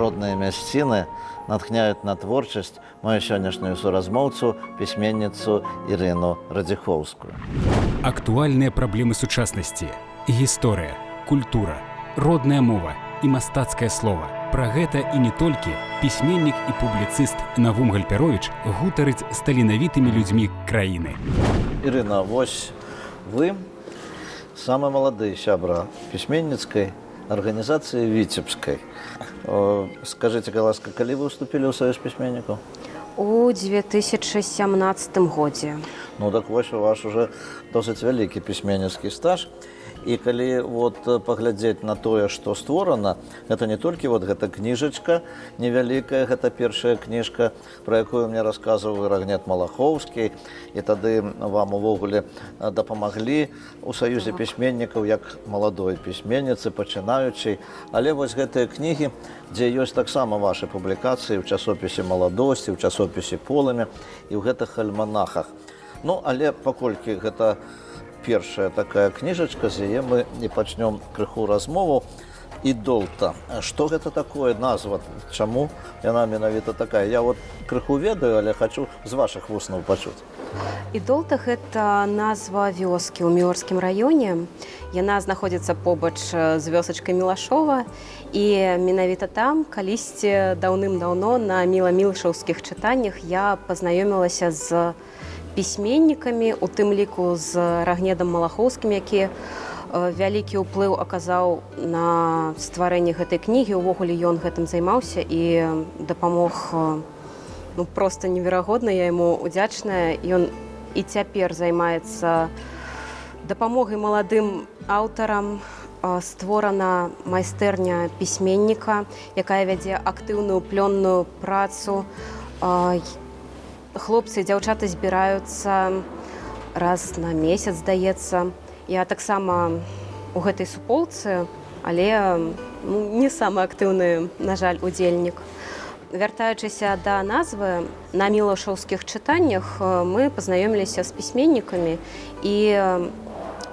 Родныя мясціны натхняюць на творчасць маю сённяшнюю суразмоўцу, пісьменніцу Ірыну Радзіхоўскую. Актуальныя праблемы сучаснасці, гісторыя, культура, родная мова і мастацкае слова. Пра гэта і не толькі пісьменнік і публіцыст Навум Гальперовіч гутарыць з таленавітымі людзьмі краіны. Ірына, вось вы самы малады сябра пісьменніцкай арганізацыі Віцебскай. Скажыце, ласка, калі вы ўступілі ў саюз пісьменнікаў? У 2017 годзе. Ну так вось у вас уже досыць вялікі пісьменніцкі стаж. І калі паглядзець на тое, што створана, гэта не толькі гэта кніжачка невялікая, гэта першая кніжка, пра якую мне расказваў Ірагнет Малахоўскі, і тады вам увогуле дапамаглі у саюзе пісьменнікаў як маладой пісьменніцы, пачынаючай. Але вось гэтыя кнігі, дзе ёсць таксама вашы публікацыі ў часопісе «Маладосці», ў часопісе «Полымя» і ў гэтых альманахах. Ну, але паколькі гэта першая такая кніжачка, з яе мы і пачнём крыху размову. «Ідолта». Што гэта такое, назва? Чаму яна менавіта такая? Я крыху ведаю, але хачу з вашых вуснаў пачуць. «Ідолта» – гэта назва вёскі ў Міорскім раёне. Яна знаходзіцца побач з вёсачкай Мілашова. І менавіта там, калісьці даўным-даўно на міла-мілашаўскіх чытаннях я пазнаёмілася з пісьменнікамі, у тым ліку з Рагнедам Малахоўскім, які вялікі ўплыў аказаў на стварэнне гэтай кнігі. Увогуле ён гэтым займаўся і дапамог проста неверагодна. Я яму удзячная. Ён і цяпер займаецца дапамогай маладым аўтарам. Створана майстэрня пісьменніка, якая вядзе актыўную плённую працу. Хлопцы і дзяўчаты збіраюцца раз на месяц, здаецца. Я таксама у гэтай суполцы, але не самы актыўны, на жаль, удзельнік. Вяртаючыся да назвы, на мілашаўскіх чытаннях мы пазнаёміліся з пісьменнікамі. І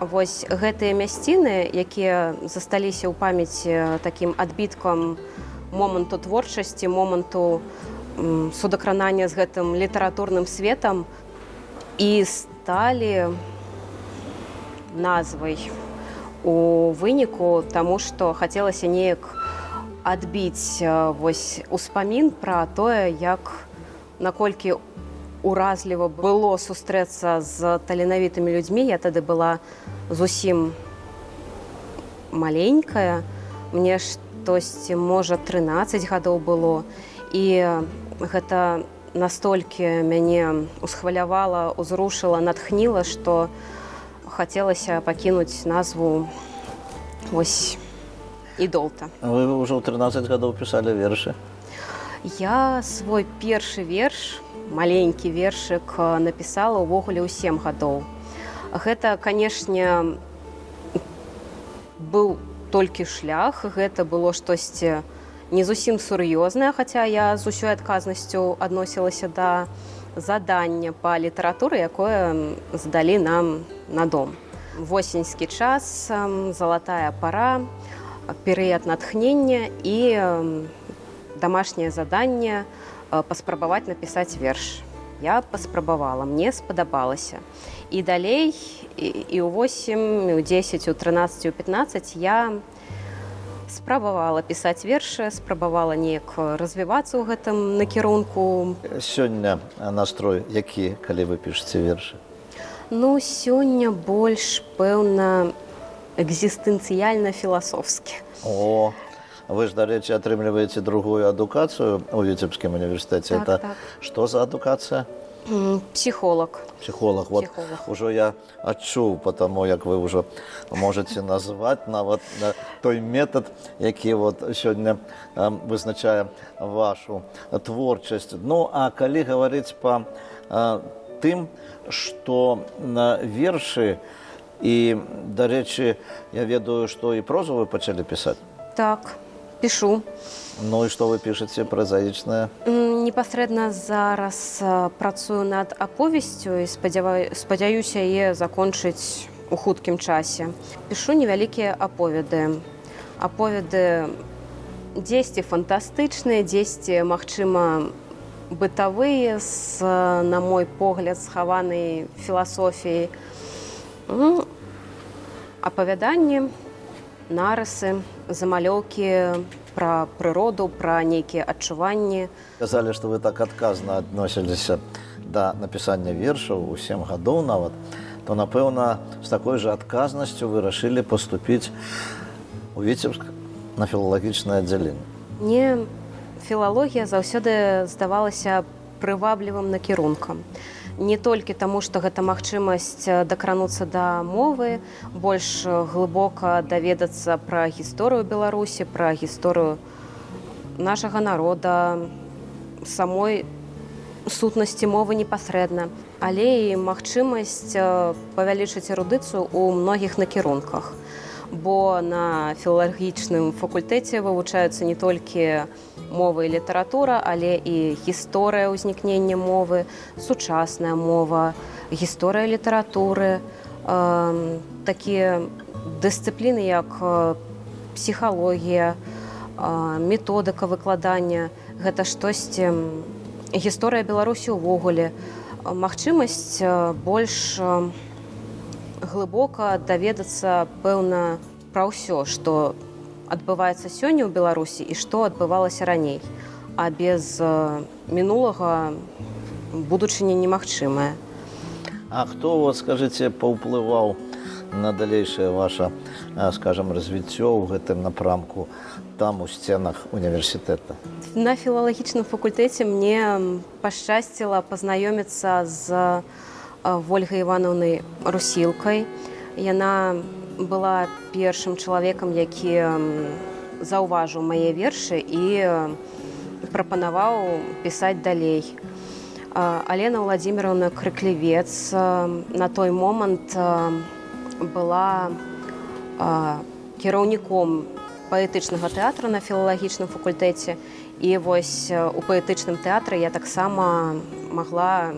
вось гэтыя мясціны, якія засталіся ў памяці такім адбіткам моманту творчасці, моманту судакранання з гэтым літаратурным светам, і сталі назвай у выніку, таму што хацелася неяк адбіць успамін пра тое, як наколькі уразліва было сустрэцца з таленавітымі людзьмі. Я тады была зусім маленькая, мне штосьці, можа, 13 гадоў было. І гэта настолькі мяне усхвалявала, узрушыла, натхніла, што хацелася пакінуць назву «Ідолта». Вы ўжо ў 13 гадоў пісалі вершы? Я свой першы верш, маленькі вершык, напісала ўвогуле ў 7 гадоў. Гэта, канешне, быў толькі шлях, гэта было штосьці не зусім сур'ёзнае, хаця я з усёй адказнасцю адносілася да задання па літаратуры, якое здалі нам на дом. Восеньскі час, залатая пара, перыяд натхнення і дамашняе заданне паспрабаваць напісаць верш. Я паспрабавала, мне спадабалася. І далей, і ў 8, і ў 10, у 13, у 15 я спрабавала пісаць вершы, спрабавала неяк развівацца ў гэтым накірунку. Сёння настрой які, калі вы пішаце вершы? Ну, сёння больш, пэўна, экзістэнцыяльна-філасофскі. О, вы ж, дарэчы, атрымліваеце другую адукацыю ў Віцебскім універсітэце. Так, Это што за адукацыя? Психолог. Психолог. Вот уже я адчуў, потому як вы ўжо можете назваць нават той метод, які сёння вызначае вашу творчасць. Ну, а калі гаварыць па тым, што вершы і, дарэчы, я ведаю, што і прозу вы пачалі пісаць. Так. Пишу. Ну і што вы пішаце, празаічнае? Непасрэдна зараз працую над аповесцю і спадзяюся яе закончыць у хуткім часе. Пішу невялікія аповеды. Аповеды дзесьці фантастычныя, дзесьці, магчыма, бытавыя, з, на мой погляд, схаванай філасофіяй. Апавяданні, нарысы, замалёўкі пра прыроду, пра нейкія адчуванні. Казалі, што вы так адказна адносіліся да напісання вершаў у 7 гадоў нават, то, напэўна, з такой жа адказнасцю вы рашылі паступіць у Віцебск на філалагічнае аддзяленне. Мне філалогія заўсёды здавалася прываблівым накірункам. Не толькі таму, што гэта магчымасць дакрануцца да мовы, больш глыбока даведацца пра гісторыю Беларусі, пра гісторыю нашага народа, самой сутнасці мовы непасрэдна, але і магчымасць павялічыць эрудыцыю ў многіх накірунках. Бо на філалагічным факультэце вывучаюцца не толькі мова і літаратура, але і гісторыя ўзнікнення мовы, сучасная мова, гісторыя літаратуры, такія дысцыпліны, як псіхалогія, методыка выкладання, гэта штосьці, гісторыя Беларусі ўвогуле, магчымасць больш глыбока даведацца, пэўна, пра ўсё, што адбываецца сёння ў Беларусі і што адбывалася раней. А без мінулага будучыня немагчымая. А хто, вот, скажыце, паўплываў на далейшае ваша, скажам, развіццё ў гэтым напрамку там у сценах універсітэта? На філалагічным факультэце мне пашчасціла пазнаёміцца з Вольгай Івановнай Русілкай. Яна была першым чалавекам, які заўважыў мае вершы і прапанаваў пісаць далей. Алена Владимировна Крыклевец на той момант была кіраўніком паэтычнага тэатра на філалагічным факультэце. І вось у паэтычным тэатры я таксама магла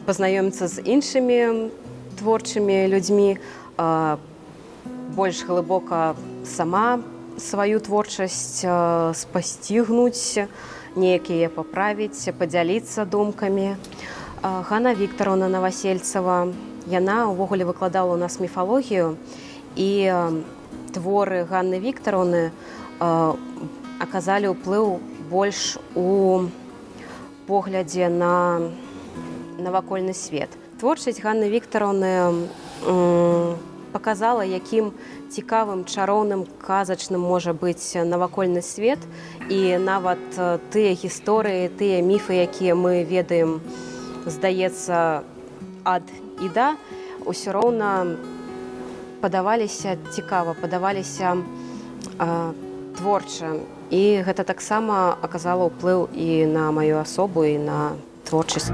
пазнаёміцца з іншымі творчымі людзьмі, больш глыбока сама сваю творчасць спасцігнуць, неяк яе паправіць, падзяліцца думкамі. Ганна Віктаровна Новасельцева, яна ўвогуле выкладала ў нас міфалогію, і творы Ганны Віктаровны аказалі ўплыў больш у поглядзе на навакольны свет. Творчасць Ганны Віктаровны паказала, якім цікавым, чароўным, казачным можа быць навакольны свет, і нават тыя гісторыі, тыя міфы, якія мы ведаем, здаецца, ад і да, усё роўна падаваліся цікава, падаваліся творча. І гэта таксама аказала ўплыў і на маю асобу, і на творчасць.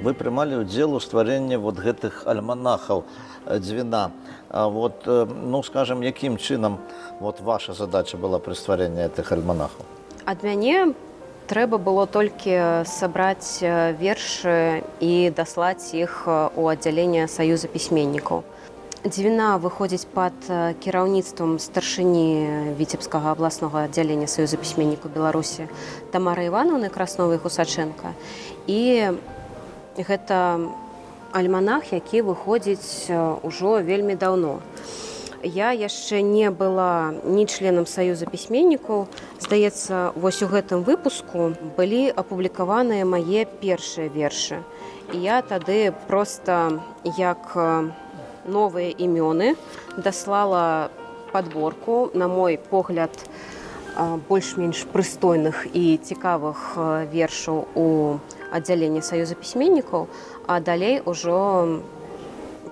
Вы прымалі ўдзел у стварэнні вот гэтых альманахаў Дзвіна. Вот, ну, скажем, якім чынам вот ваша задача была пры стварэнні гэтых альманахаў? Ад мяне трэба было толькі сабраць вершы і даслаць іх у аддзяленне Саюза пісьменнікаў. Дзвіна выходзіць пад кіраўніцтвам старшыні Віцебскага абласнога аддзялення Саюза пісьменнікаў Беларусі Тамары Івановны Красновай-Хусачэнка. І гэта альманах, які выходзіць ужо вельмі даўно. Я яшчэ не была ні членам Саюза пісьменнікаў. Здаецца, вось у гэтым выпуску былі апублікаваныя мае першыя вершы. І я тады проста, як новыя імёны, даслала падборку, на мой погляд, больш-менш прыстойных і цікавых вершаў у аддзяленні Саюза пісьменнікаў, а далей ужо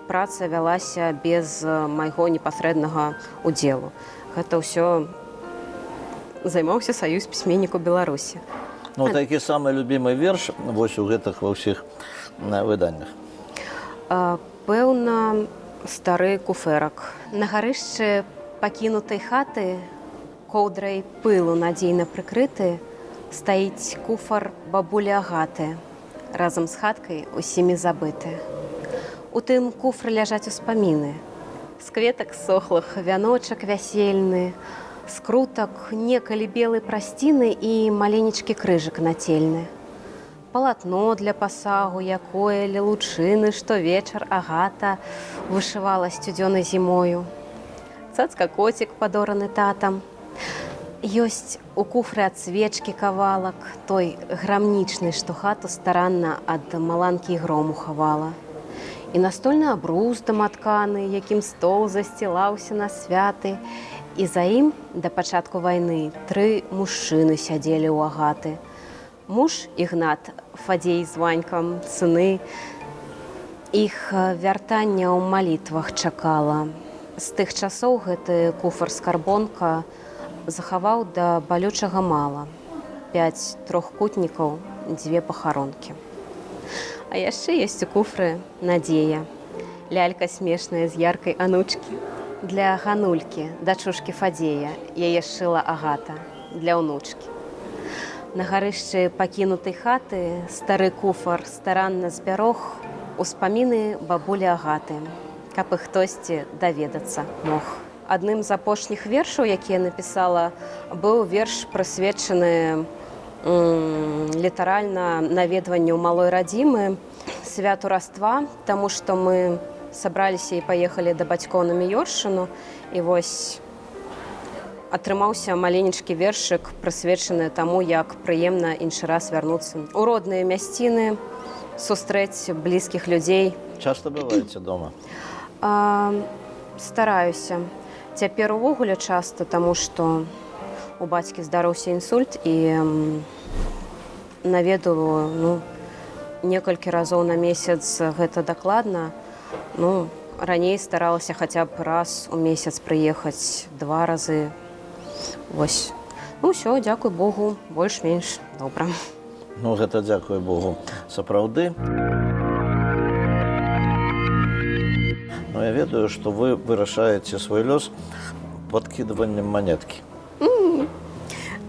праца вялася без майго непасрэднага удзелу. Гэта ўсё займаўся Саюз пісьменнікаў Беларусі. Ну, такі самы любімы верш вось у гэтых ва ўсіх выданнях? Пэўна, стары куфэрак. На гарышчы пакінутай хаты, коўдрай пылу надзейна прыкрыты, стаіць куфар бабулі Агаты, разам з хаткай усімі забыты. У тым куфры ляжаць успаміны, з кветак сохлых вяночак вясельны, з крутак некалі белай прасціны і маленечкі крыжык нацельны. Палатно для пасагу, якое ля лучыны штовечар Агата вышывала сцюдзёнай зімою. Цацка-коцік падораны татам. Ёсць у куфры ад свечкі кавалак, той грамнічны, што хату старанна ад маланкі і грому хавала. І настольны абрус даматканы, якім стол засцілаўся на святы, і за ім да пачатку вайны 3 мужчыны сядзелі ў Агаты. Муж Ігнат, Фадзей з Ванькам, сыны. Іх вяртання ў малітвах чакала. З тых часоў гэты куфар-скарбонка захаваў да балючага мала. 5 трохкутнікаў, 2 пахаронкі. А яшчэ ёсць у куфры надзея. Лялька смешная з яркай анучкі. Для ганулькі, дачушкі Фадзея, яе шыла Агата, для ўнучкі. На гарышчы пакінутай хаты стары куфар старанна збярог успаміны бабулі Агаты, каб іх хтосьці даведацца мог. Адным з апошніх вершаў, якія напісала, быў верш прысвечаны літаральна наведванню малой радзімы, святу Раства, таму што мы сабраліся і паехалі да бацькоў на Міёршчыну, і вось атрымаўся маленечкі вершык, прысвечаны таму, як прыемна іншы раз вярнуцца ў родныя мясціны, сустрэць блізкіх людзей. Часто бываеце дома? Стараюся. Цяпер увогуле часта, таму што у бацькі здарыўся інсульт, і наведваю некалькі разоў на месяц, гэта дакладна. Раней старалася хаця б раз у месяц прыехаць, 2 разы. Вось. Усё, дзякуй Богу, больш-менш добра. Гэта дзякуй Богу. Сапраўды. Я ведаю, што вы вырашаеце свой лёс падкідваннем манеткі.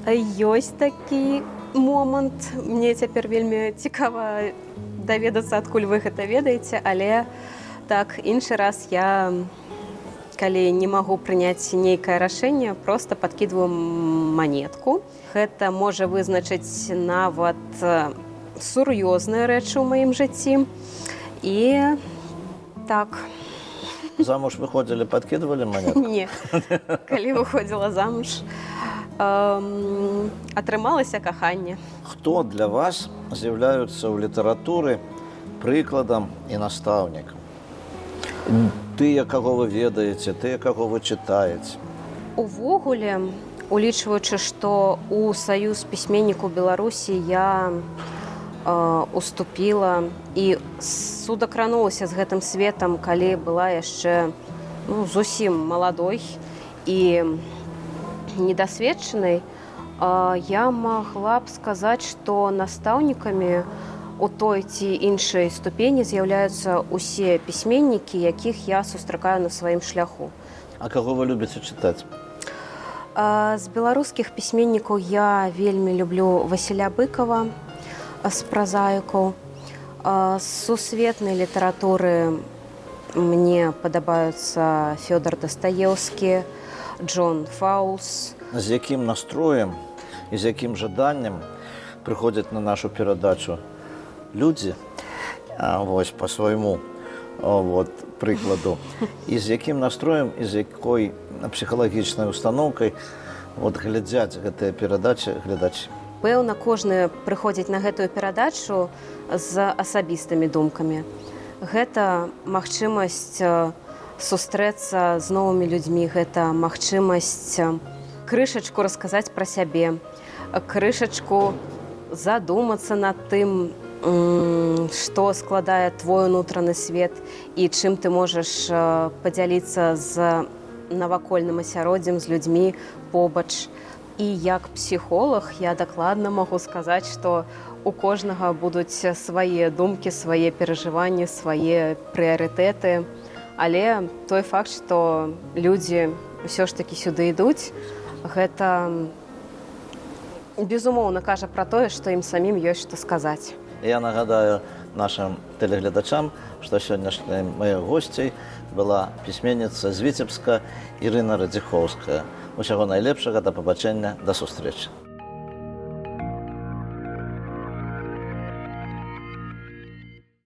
Ёсць такі момант. Мне цяпер вельмі цікава даведацца, адкуль вы гэта ведаеце, але так, іншы раз я, калі не магу прыняць нейкае рашэнне, проста падкідваю манетку. Гэта можа вызначыць нават сур'ёзныя рэчы ў маім жыцці. І так. Замуж выходзілі, падкідвалі манетку? Не. Калі выходзіла замуж, атрымалася каханне. Хто для вас з'яўляюцца ў літаратуры прыкладам і настаўнікам? Тыя, каго вы ведаеце, тыя, каго вы чытаеце? Увогуле, улічваючы, што ў Саюз пісьменнікаў Беларусі я уступіла і судакранулася з гэтым светам, калі была яшчэ зусім маладой і недасведчанай, я магла б сказаць, што настаўнікамі у той ці іншай ступені з'яўляюцца ўсе пісьменнікі, якіх я сустракаю на сваім шляху. А каго вы любіце чытаць? З беларускіх пісьменнікаў я вельмі люблю Васіля Быкава, з празаікаў. З сусветнай літаратуры мне падабаюцца Фёдор Дастаеўскі, Джон Фаулс. З якім настроем і з якім жаданнем прыходзяць на нашу перадачу людзі, вось па свайму прыкладу, і з якім настроем і з якой псіхалагічнай устаноўкай глядзяць гэтыя перадачы глядачы? Пэўна, кожны прыходзіць на гэтую перадачу з асабістымі думкамі. Гэта магчымасць сустрэцца з новымі людзьмі, гэта магчымасць крышачку расказаць пра сябе, крышачку задумацца над тым, што складае твой унутраны свет і чым ты можаш падзяліцца з навакольным асяроддзем, з людзьмі побач. І як псіхолог я дакладна магу сказаць, што у кожнага будуць свае думкі, свае перажыванні, свае прыярытэты. Але той факт, што людзі ўсё ж такі сюды ідуць, гэта безумоўна кажа пра тое, што ім самім ёсць што сказаць. Я нагадаю нашим телеглядачам, што сённяшняй моей госцей была пісьменніца з Віцебска Ірына Радзіхоўская. Усяго найлепшага, да пабачэння, да сустрэчы.